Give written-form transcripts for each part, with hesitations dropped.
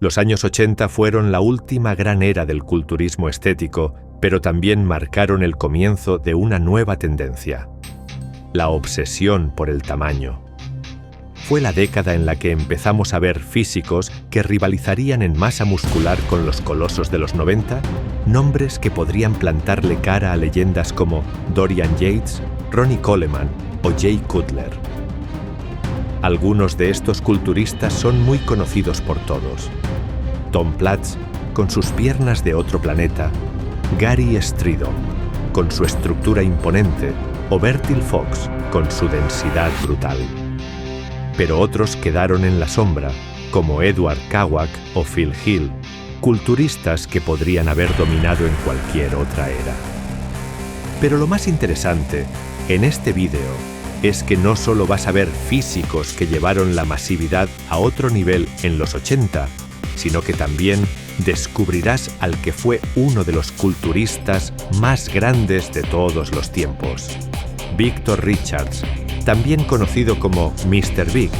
Los años 80 fueron la última gran era del culturismo estético, pero también marcaron el comienzo de una nueva tendencia: la obsesión por el tamaño. Fue la década en la que empezamos a ver físicos que rivalizarían en masa muscular con los colosos de los 90, nombres que podrían plantarle cara a leyendas como Dorian Yates, Ronnie Coleman o Jay Cutler. Algunos de estos culturistas son muy conocidos por todos: Tom Platz, con sus piernas de otro planeta; Gary Stridham, con su estructura imponente; o Bertil Fox, con su densidad brutal. Pero otros quedaron en la sombra, como Edward Kawak o Phil Hill, culturistas que podrían haber dominado en cualquier otra era. Pero lo más interesante en este vídeo es que no solo vas a ver físicos que llevaron la masividad a otro nivel en los 80, sino que también descubrirás al que fue uno de los culturistas más grandes de todos los tiempos: Victor Richards, también conocido como Mr. Big,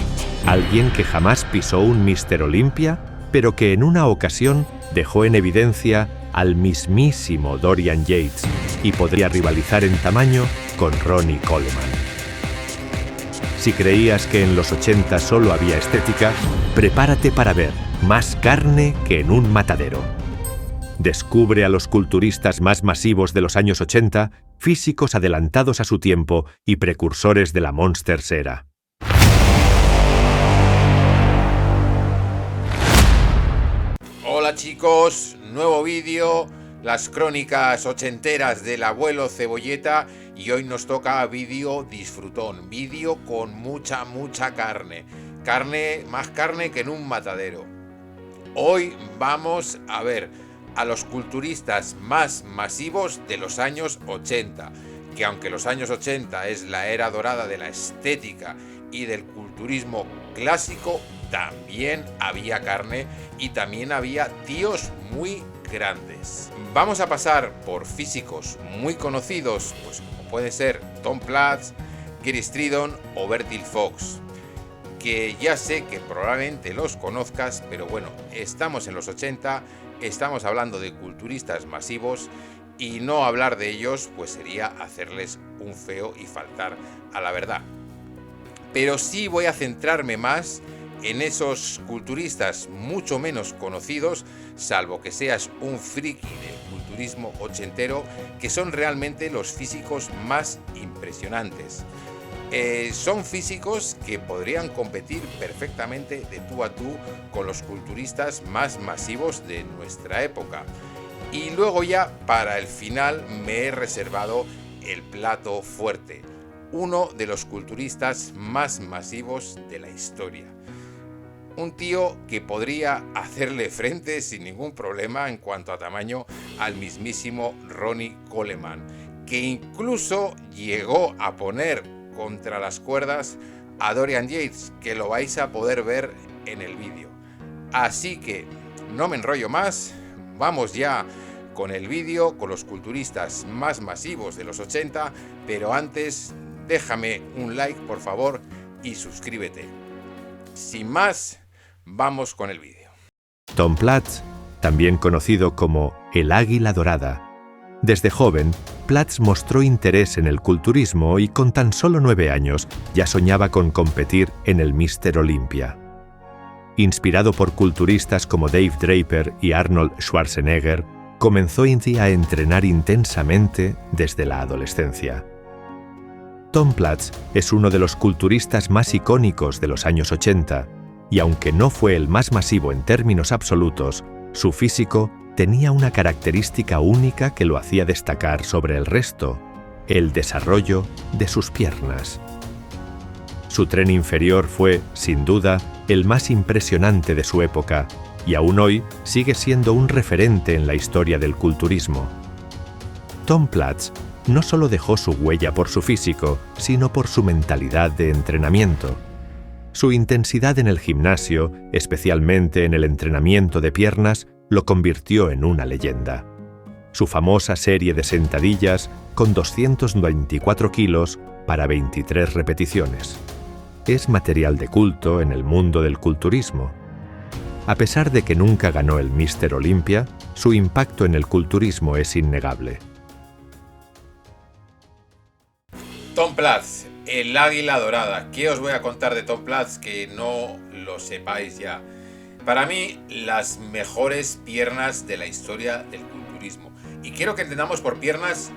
alguien que jamás pisó un Mr. Olympia, pero que en una ocasión dejó en evidencia al mismísimo Dorian Yates y podría rivalizar en tamaño con Ronnie Coleman. Si creías que en los 80 solo había estética, prepárate para ver más carne que en un matadero. Descubre a los culturistas más masivos de los años 80, físicos adelantados a su tiempo y precursores de la Monsters era. Hola chicos, nuevo vídeo, las crónicas ochenteras del abuelo Cebolleta, y hoy nos toca vídeo disfrutón, vídeo con mucha carne, más carne que en un matadero. Hoy vamos a ver a los culturistas más masivos de los años 80, que aunque los años 80 es la era dorada de la estética y del culturismo clásico, también había carne y también había tíos muy grandes. Vamos a pasar por físicos muy conocidos, pues como puede ser Tom Platz, Gary Stridham o Bertil Fox, que ya sé que probablemente los conozcas, pero bueno, estamos en los 80, estamos hablando de culturistas masivos y no hablar de ellos pues sería hacerles un feo y faltar a la verdad. Pero sí voy a centrarme más en esos culturistas mucho menos conocidos, salvo que seas un friki del culturismo ochentero, que son realmente los físicos más impresionantes. Son físicos que podrían competir perfectamente de tú a tú con los culturistas más masivos de nuestra época. Y luego ya para el final me he reservado el plato fuerte, uno de los culturistas más masivos de la historia. Un tío que podría hacerle frente sin ningún problema en cuanto a tamaño al mismísimo Ronnie Coleman, que incluso llegó a poner contra las cuerdas a Dorian Yates, que lo vais a poder ver en el vídeo. Así que no me enrollo más, vamos ya con el vídeo, con los culturistas más masivos de los 80, pero antes déjame un like por favor y suscríbete. Sin más, vamos con el vídeo. Tom Platz, también conocido como el Águila Dorada. Desde joven, Platz mostró interés en el culturismo y con tan solo 9 años ya soñaba con competir en el Mr. Olympia. Inspirado por culturistas como Dave Draper y Arnold Schwarzenegger, comenzó a entrenar intensamente desde la adolescencia. Tom Platz es uno de los culturistas más icónicos de los años 80, y aunque no fue el más masivo en términos absolutos, su físico tenía una característica única que lo hacía destacar sobre el resto: el desarrollo de sus piernas. Su tren inferior fue, sin duda, el más impresionante de su época, y aún hoy sigue siendo un referente en la historia del culturismo. Tom Platz no solo dejó su huella por su físico, sino por su mentalidad de entrenamiento. Su intensidad en el gimnasio, especialmente en el entrenamiento de piernas, lo convirtió en una leyenda. Su famosa serie de sentadillas con 224 kilos para 23 repeticiones. Es material de culto en el mundo del culturismo. A pesar de que nunca ganó el Mr. Olympia, su impacto en el culturismo es innegable. Tom Platz, el águila dorada. ¿Qué os voy a contar de Tom Platz que no lo sepáis ya? Para mí, las mejores piernas de la historia del culturismo. Y quiero que entendamos por piernas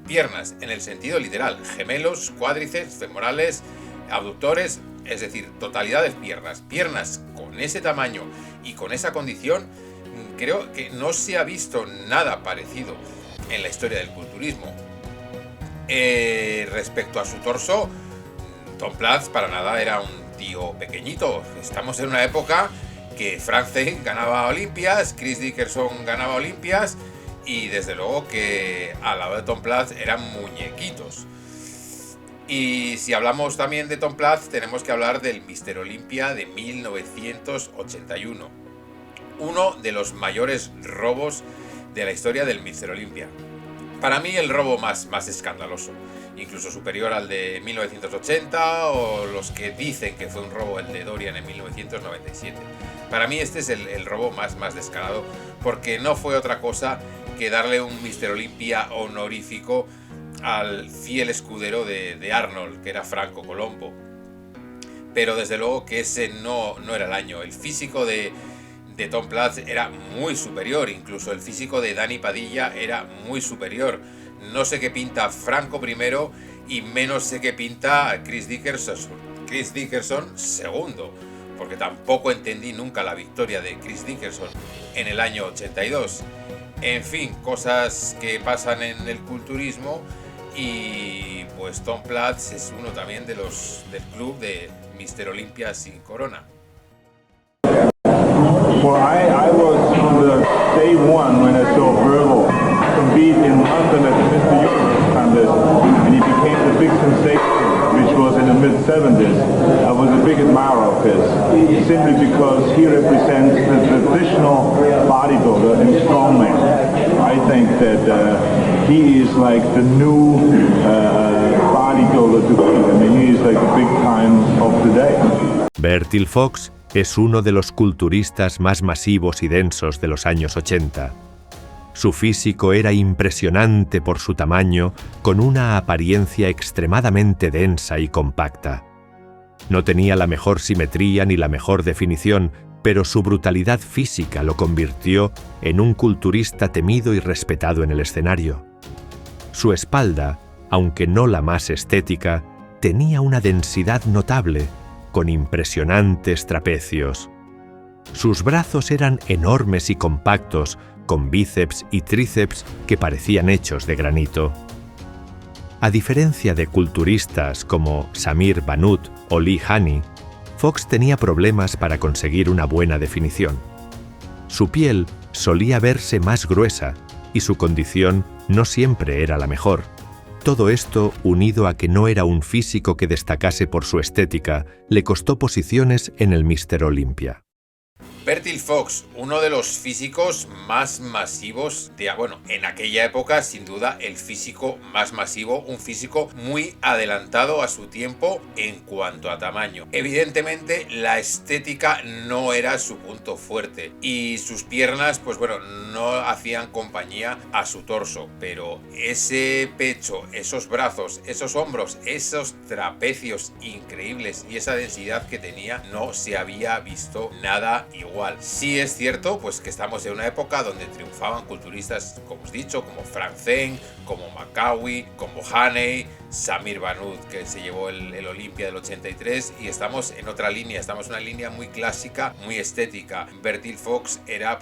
en el sentido literal. Gemelos, cuádriceps, femorales, abductores, es decir, totalidad de piernas. Piernas con ese tamaño y con esa condición, creo que no se ha visto nada parecido en la historia del culturismo. Respecto a su torso, Tom Platz para nada era un tío pequeñito. Estamos en una época que Frank Zane ganaba Olimpias, Chris Dickerson ganaba Olimpias y desde luego que al lado de Tom Platz eran muñequitos. Y si hablamos también de Tom Platz, tenemos que hablar del Mr. Olympia de 1981. Uno de los mayores robos de la historia del Mr. Olympia. Para mí el robo más escandaloso, incluso superior al de 1980 o los que dicen que fue un robo el de Dorian en 1997. Para mí este es el robo más descarado, porque no fue otra cosa que darle un Mr. Olympia honorífico al fiel escudero de Arnold, que era Franco Colombo. Pero desde luego que ese no era el año. El físico de Tom Platz era muy superior, incluso el físico de Dani Padilla era muy superior. No sé qué pinta Franco primero y menos sé qué pinta Chris Dickerson segundo, porque tampoco entendí nunca la victoria de Chris Dickerson en el año 82. En fin, cosas que pasan en el culturismo y pues Tom Platz es uno también de los del club de Mr. Olympia sin corona. Well, I was on the day one when I saw Verbal compete in London at the Mr. Universe contest, and he became the big sensation, which was in the mid-70s. I was a big admirer of his, simply because he represents the traditional bodybuilder and strongman. I think that he is like the new bodybuilder to be. I mean, he is like the big time of today. Bertil Fox es uno de los culturistas más masivos y densos de los años 80. Su físico era impresionante por su tamaño, con una apariencia extremadamente densa y compacta. No tenía la mejor simetría ni la mejor definición, pero su brutalidad física lo convirtió en un culturista temido y respetado en el escenario. Su espalda, aunque no la más estética, tenía una densidad notable, con impresionantes trapecios. Sus brazos eran enormes y compactos, con bíceps y tríceps que parecían hechos de granito. A diferencia de culturistas como Samir Bannout o Lee Haney, Fox tenía problemas para conseguir una buena definición. Su piel solía verse más gruesa y su condición no siempre era la mejor. Todo esto, unido a que no era un físico que destacase por su estética, le costó posiciones en el Mr. Olympia. Bertil Fox, uno de los físicos más masivos en aquella época, sin duda el físico más masivo, un físico muy adelantado a su tiempo en cuanto a tamaño. Evidentemente la estética no era su punto fuerte y sus piernas no hacían compañía a su torso, pero ese pecho, esos brazos, esos hombros, esos trapecios increíbles y esa densidad que tenía no se había visto nada igual. Sí es cierto que estamos en una época donde triunfaban culturistas, como os he dicho, como Frank Zane, como Makhawy, como Haney, Samir Bannout, que se llevó el Olympia del 83, y estamos en otra línea, estamos en una línea muy clásica, muy estética. Bertil Fox era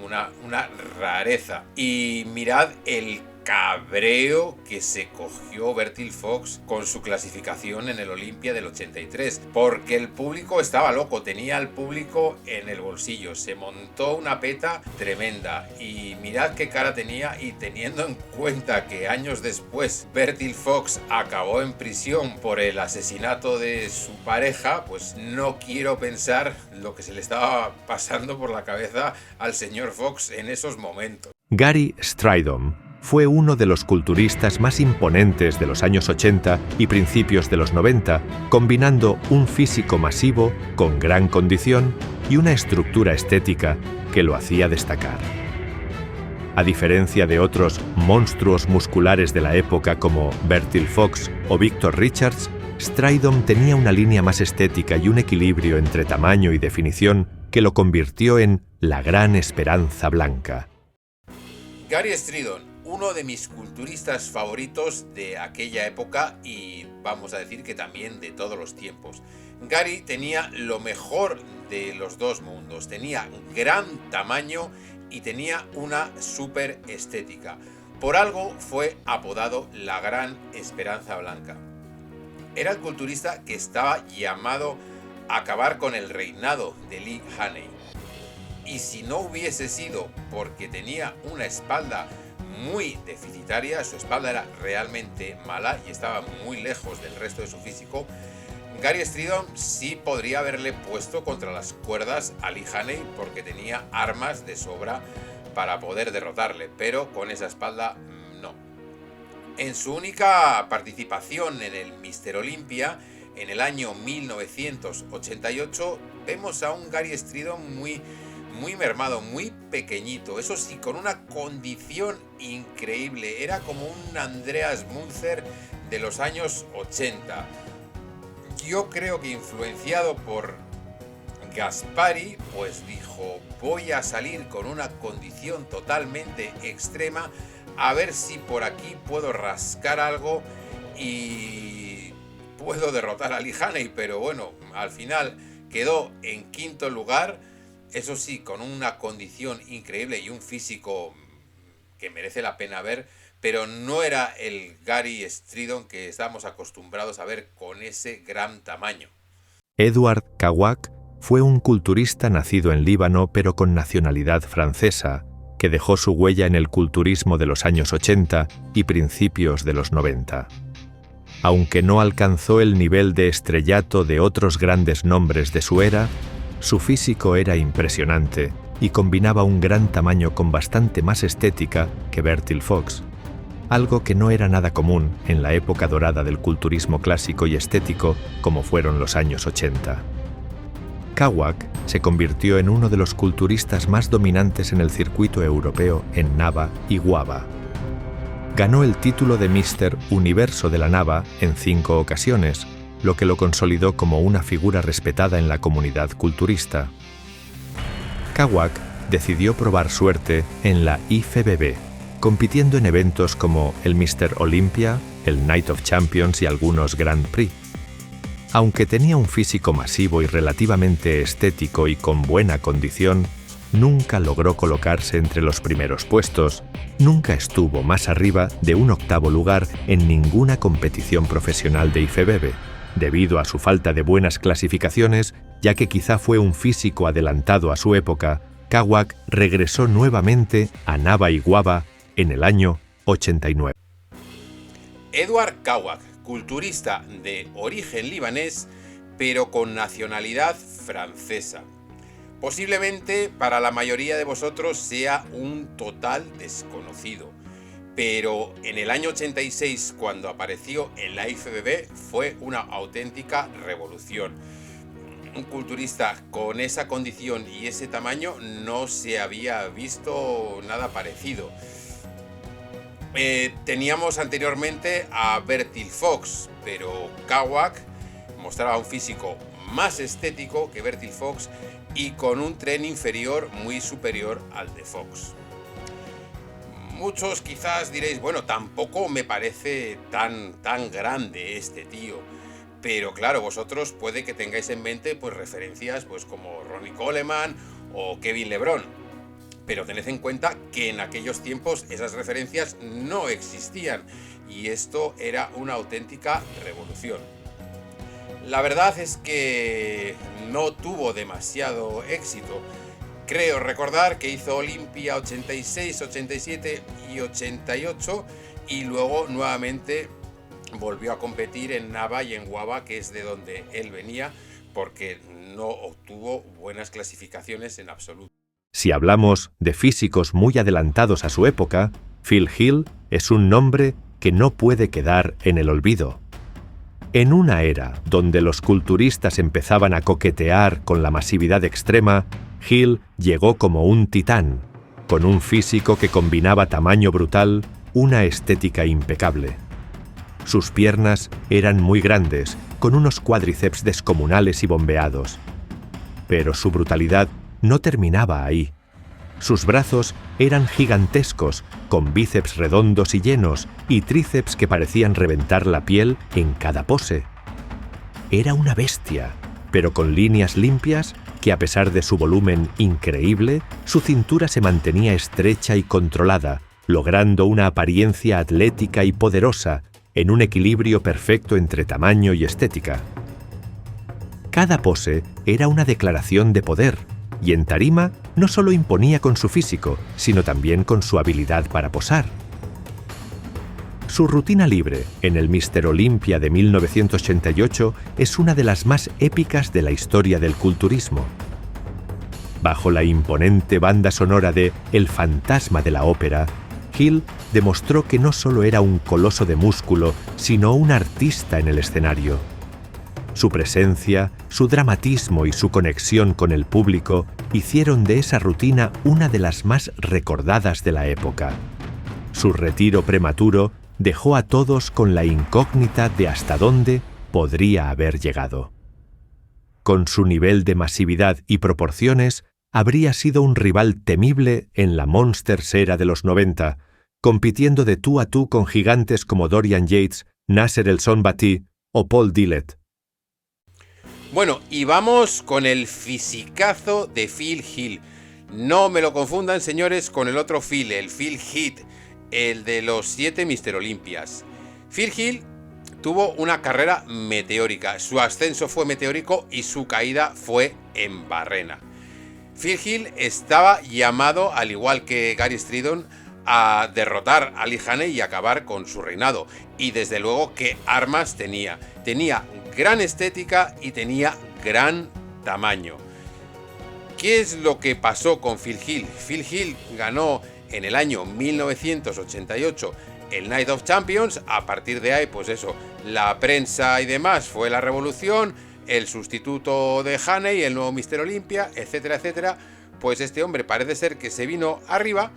una rareza. Y mirad el cabreo que se cogió Bertil Fox con su clasificación en el Olympia del 83, porque el público estaba loco, tenía al público en el bolsillo, se montó una peta tremenda y mirad qué cara tenía, y teniendo en cuenta que años después Bertil Fox acabó en prisión por el asesinato de su pareja, pues no quiero pensar lo que se le estaba pasando por la cabeza al señor Fox en esos momentos. Gary Strydom fue uno de los culturistas más imponentes de los años 80 y principios de los 90, combinando un físico masivo con gran condición y una estructura estética que lo hacía destacar. A diferencia de otros monstruos musculares de la época como Bertil Fox o Victor Richards, Stridham tenía una línea más estética y un equilibrio entre tamaño y definición que lo convirtió en la gran esperanza blanca. Gary Stridham, uno de mis culturistas favoritos de aquella época y vamos a decir que también de todos los tiempos. Gary tenía lo mejor de los dos mundos, tenía gran tamaño y tenía una súper estética. Por algo fue apodado la Gran Esperanza Blanca. Era el culturista que estaba llamado a acabar con el reinado de Lee Haney. Y si no hubiese sido porque tenía una espalda muy deficitaria, su espalda era realmente mala y estaba muy lejos del resto de su físico, Gary Stridham sí podría haberle puesto contra las cuerdas a Lee Haney porque tenía armas de sobra para poder derrotarle, pero con esa espalda no. En su única participación en el Mr. Olympia, en el año 1988, vemos a un Gary Stridham muy mermado, muy pequeñito, eso sí, con una condición increíble. Era como un Andreas Munzer de los años 80. Yo creo que influenciado por Gaspari, pues dijo, voy a salir con una condición totalmente extrema, a ver si por aquí puedo rascar algo y puedo derrotar a Lee Haney, pero bueno, al final quedó en quinto lugar, eso sí, con una condición increíble y un físico que merece la pena ver, pero no era el Gary Stridham que estábamos acostumbrados a ver con ese gran tamaño. Edward Kawak fue un culturista nacido en Líbano pero con nacionalidad francesa, que dejó su huella en el culturismo de los años 80 y principios de los 90. Aunque no alcanzó el nivel de estrellato de otros grandes nombres de su era, su físico era impresionante y combinaba un gran tamaño con bastante más estética que Bertil Fox, algo que no era nada común en la época dorada del culturismo clásico y estético como fueron los años 80. Kawak se convirtió en uno de los culturistas más dominantes en el circuito europeo en Nava y Guava. Ganó el título de Mr. Universo de la Nava en 5 ocasiones, lo que lo consolidó como una figura respetada en la comunidad culturista. Kawak decidió probar suerte en la IFBB, compitiendo en eventos como el Mr. Olympia, el Night of Champions y algunos Grand Prix. Aunque tenía un físico masivo y relativamente estético y con buena condición, nunca logró colocarse entre los primeros puestos, nunca estuvo más arriba de un 8º lugar en ninguna competición profesional de IFBB, debido a su falta de buenas clasificaciones, ya que quizá fue un físico adelantado a su época. Kawak regresó nuevamente a Nava y Guava en el año 89. Edward Kawak, culturista de origen libanés, pero con nacionalidad francesa. Posiblemente para la mayoría de vosotros sea un total desconocido, pero en el año 86, cuando apareció en la IFBB, fue una auténtica revolución. Un culturista con esa condición y ese tamaño no se había visto nada parecido. Teníamos anteriormente a Bertil Fox, pero Kawak mostraba un físico más estético que Bertil Fox y con un tren inferior muy superior al de Fox. Muchos quizás diréis, bueno, tampoco me parece tan grande este tío, pero claro, vosotros puede que tengáis en mente pues referencias pues como Ronnie Coleman o Kevin LeBron. Pero tened en cuenta que en aquellos tiempos esas referencias no existían y esto era una auténtica revolución. La verdad es que no tuvo demasiado éxito. Creo recordar que hizo Olympia 86, 87 y 88 y luego nuevamente volvió a competir en Nava y en Guava, que es de donde él venía, porque no obtuvo buenas clasificaciones en absoluto. Si hablamos de físicos muy adelantados a su época, Phil Hill es un nombre que no puede quedar en el olvido. En una era donde los culturistas empezaban a coquetear con la masividad extrema, Hill llegó como un titán, con un físico que combinaba tamaño brutal, una estética impecable. Sus piernas eran muy grandes, con unos cuádriceps descomunales y bombeados. Pero su brutalidad no terminaba ahí. Sus brazos eran gigantescos, con bíceps redondos y llenos, y tríceps que parecían reventar la piel en cada pose. Era una bestia, pero con líneas limpias que, a pesar de su volumen increíble, su cintura se mantenía estrecha y controlada, logrando una apariencia atlética y poderosa, en un equilibrio perfecto entre tamaño y estética. Cada pose era una declaración de poder, y en tarima no solo imponía con su físico, sino también con su habilidad para posar. Su rutina libre en el Mr. Olympia de 1988 es una de las más épicas de la historia del culturismo. Bajo la imponente banda sonora de El fantasma de la ópera, Hill demostró que no solo era un coloso de músculo, sino un artista en el escenario. Su presencia, su dramatismo y su conexión con el público hicieron de esa rutina una de las más recordadas de la época. Su retiro prematuro dejó a todos con la incógnita de hasta dónde podría haber llegado. Con su nivel de masividad y proporciones, habría sido un rival temible en la Monsters era de los 90, compitiendo de tú a tú con gigantes como Dorian Yates, Nasser El Sonbaty o Paul Dillett. Bueno, y vamos con el fisicazo de Phil Hill. No me lo confundan, señores, con el otro Phil, el Phil Heath, el de los 7 Mr. Olympias. Phil Hill tuvo una carrera meteórica. Su ascenso fue meteórico y su caída fue en barrena. Phil Hill estaba llamado, al igual que Gary Stridon, a derrotar a Lee Haney y acabar con su reinado. Y desde luego, ¿qué armas tenía? Tenía gran estética y tenía gran tamaño. ¿Qué es lo que pasó con Phil Hill? Phil Hill ganó en el año 1988 el Night of Champions. A partir de ahí, pues eso, la prensa y demás fue la revolución, el sustituto de Haney, el nuevo Mr. Olympia, etcétera, etcétera. Pues este hombre parece ser que se vino arriba,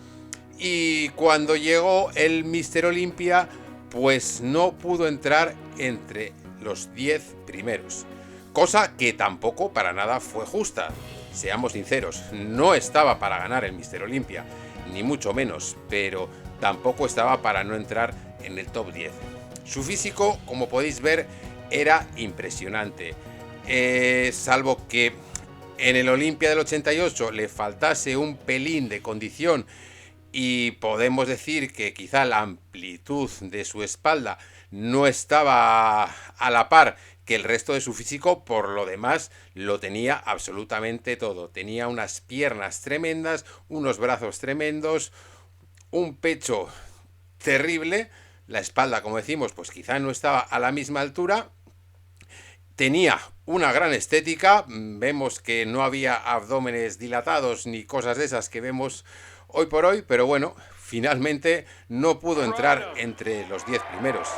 y cuando llegó el Mr. Olympia, pues no pudo entrar entre los 10 primeros. Cosa que tampoco para nada fue justa. Seamos sinceros, no estaba para ganar el Mr. Olympia, ni mucho menos, pero tampoco estaba para no entrar en el top 10. Su físico, como podéis ver, era impresionante. Salvo que en el Olympia del 88 le faltase un pelín de condición, y podemos decir que quizá la amplitud de su espalda no estaba a la par que el resto de su físico. Por lo demás, lo tenía absolutamente todo. Tenía unas piernas tremendas, unos brazos tremendos, un pecho terrible. La espalda, como decimos, pues quizá no estaba a la misma altura. Tenía una gran estética. Vemos que no había abdómenes dilatados ni cosas de esas que vemos hoy por hoy, pero bueno, finalmente no pudo entrar entre los 10 primeros.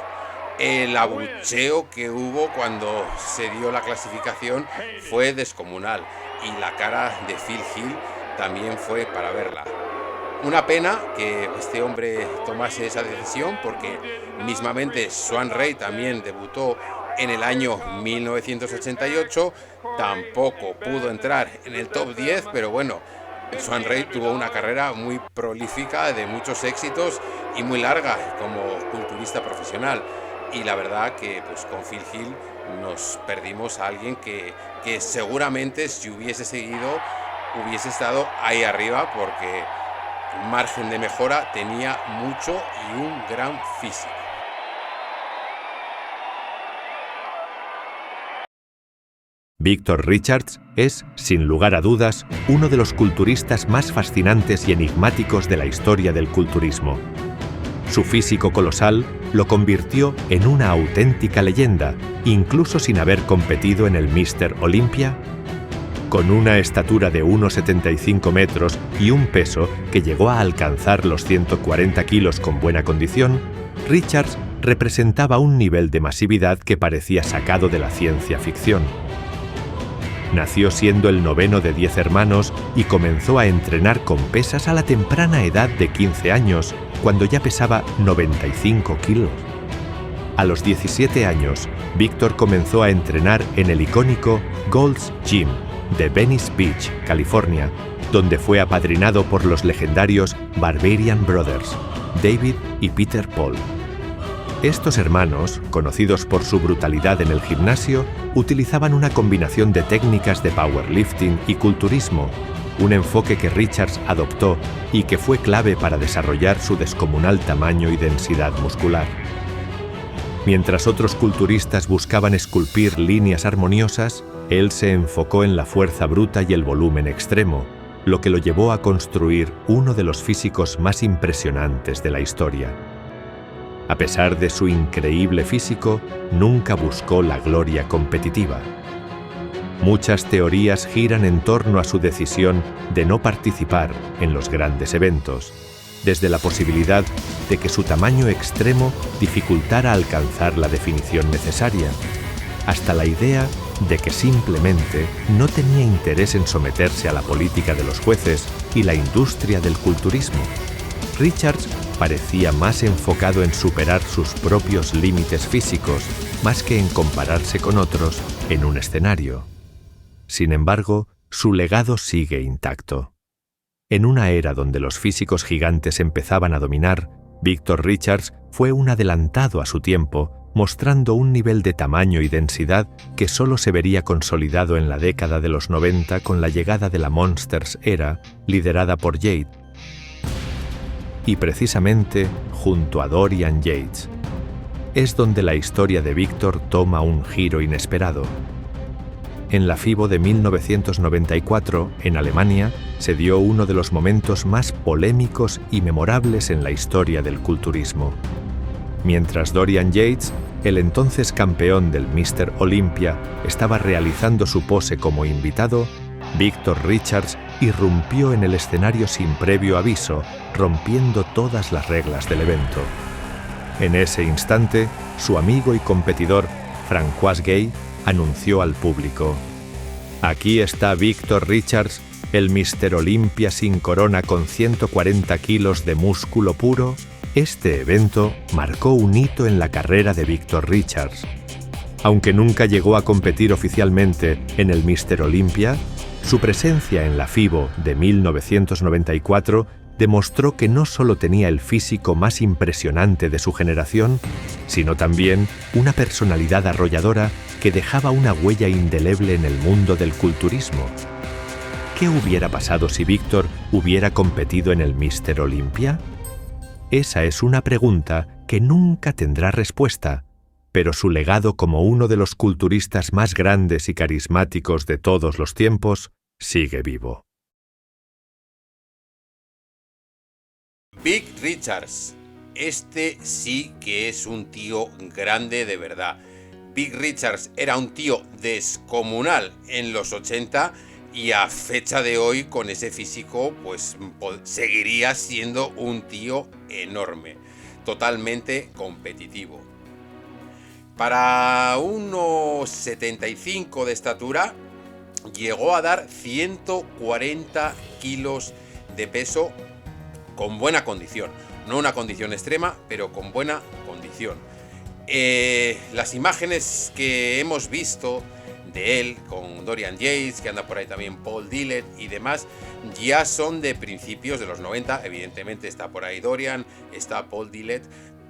El abucheo que hubo cuando se dio la clasificación fue descomunal, y la cara de Phil Hill también fue para verla. Una pena que este hombre tomase esa decisión, porque mismamente Swan Ray también debutó en el año 1988, tampoco pudo entrar en el top 10, pero bueno, Swan Ray tuvo una carrera muy prolífica, de muchos éxitos y muy larga como culturista profesional. Y la verdad que pues con Phil Hill nos perdimos a alguien que seguramente, si hubiese seguido, hubiese estado ahí arriba, porque margen de mejora tenía mucho y un gran físico. Victor Richards es, sin lugar a dudas, uno de los culturistas más fascinantes y enigmáticos de la historia del culturismo. Su físico colosal lo convirtió en una auténtica leyenda, incluso sin haber competido en el Mr. Olympia. Con una estatura de 1,75 metros y un peso que llegó a alcanzar los 140 kilos con buena condición, Richards representaba un nivel de masividad que parecía sacado de la ciencia ficción. Nació siendo el noveno de 10 hermanos y comenzó a entrenar con pesas a la temprana edad de 15 años, cuando ya pesaba 95 kilos. A los 17 años, Víctor comenzó a entrenar en el icónico Gold's Gym de Venice Beach, California, donde fue apadrinado por los legendarios Barbarian Brothers, David y Peter Paul. Estos hermanos, conocidos por su brutalidad en el gimnasio, utilizaban una combinación de técnicas de powerlifting y culturismo, un enfoque que Richards adoptó y que fue clave para desarrollar su descomunal tamaño y densidad muscular. Mientras otros culturistas buscaban esculpir líneas armoniosas, él se enfocó en la fuerza bruta y el volumen extremo, lo que lo llevó a construir uno de los físicos más impresionantes de la historia. A pesar de su increíble físico, nunca buscó la gloria competitiva. Muchas teorías giran en torno a su decisión de no participar en los grandes eventos, desde la posibilidad de que su tamaño extremo dificultara alcanzar la definición necesaria, hasta la idea de que simplemente no tenía interés en someterse a la política de los jueces y la industria del culturismo. Richards parecía más enfocado en superar sus propios límites físicos, más que en compararse con otros en un escenario. Sin embargo, su legado sigue intacto. En una era donde los físicos gigantes empezaban a dominar, Víctor Richards fue un adelantado a su tiempo, mostrando un nivel de tamaño y densidad que solo se vería consolidado en la década de los 90 con la llegada de la Monsters Era, liderada por Jade, y precisamente junto a Dorian Yates. Es donde la historia de Víctor toma un giro inesperado. En la FIBO de 1994, en Alemania, se dio uno de los momentos más polémicos y memorables en la historia del culturismo. Mientras Dorian Yates, el entonces campeón del Mr. Olympia, estaba realizando su pose como invitado, Víctor Richards irrumpió en el escenario sin previo aviso, rompiendo todas las reglas del evento. En ese instante, su amigo y competidor, François Gay, anunció al público: «Aquí está Víctor Richards, el Mr. Olympia sin corona con 140 kilos de músculo puro». Este evento marcó un hito en la carrera de Víctor Richards. Aunque nunca llegó a competir oficialmente en el Mr. Olympia, su presencia en la FIBO de 1994 demostró que no solo tenía el físico más impresionante de su generación, sino también una personalidad arrolladora que dejaba una huella indeleble en el mundo del culturismo. ¿Qué hubiera pasado si Víctor hubiera competido en el Mr. Olympia? Esa es una pregunta que nunca tendrá respuesta, pero su legado como uno de los culturistas más grandes y carismáticos de todos los tiempos sigue vivo. Vic Richards. Este sí que es un tío grande de verdad. Vic Richards era un tío descomunal en los 80 y a fecha de hoy con ese físico pues seguiría siendo un tío enorme, totalmente competitivo. Para unos 75 de estatura, llegó a dar 140 kilos de peso con buena condición. No una condición extrema, pero con buena condición. Las imágenes que hemos visto de él con Dorian Yates, que anda por ahí también Paul Dillett y demás, ya son de principios de los 90. Evidentemente está por ahí Dorian, está Paul Dillett,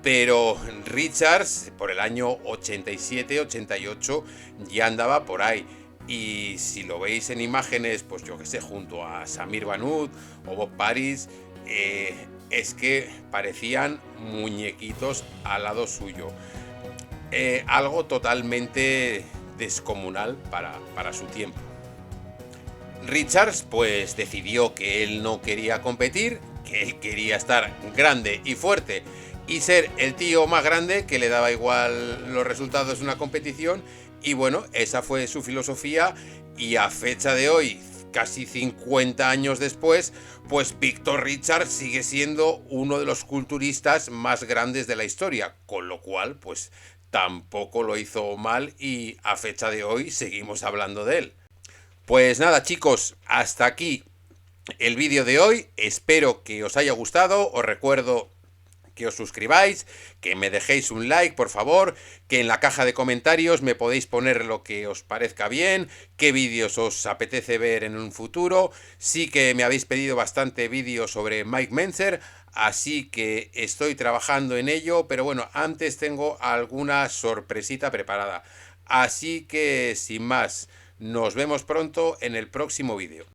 pero Richards por el año 87-88 ya andaba por ahí. Y si lo veis en imágenes, pues yo que sé, junto a Samir Bannout o Bob Paris, es que parecían muñequitos al lado suyo. Algo totalmente descomunal para su tiempo. Richards pues decidió que él no quería competir, que él quería estar grande y fuerte y ser el tío más grande, que le daba igual los resultados de una competición, Y bueno, esa fue su filosofía y a fecha de hoy, casi 50 años después, pues Víctor Richard sigue siendo uno de los culturistas más grandes de la historia, con lo cual pues tampoco lo hizo mal y a fecha de hoy seguimos hablando de él. Pues nada chicos, hasta aquí el vídeo de hoy, espero que os haya gustado, os recuerdo que os suscribáis, que me dejéis un like, por favor, que en la caja de comentarios me podéis poner lo que os parezca bien, qué vídeos os apetece ver en un futuro. Sí que me habéis pedido bastante vídeos sobre Mike Mentzer, así que estoy trabajando en ello, pero bueno, antes tengo alguna sorpresita preparada. Así que, sin más, nos vemos pronto en el próximo vídeo.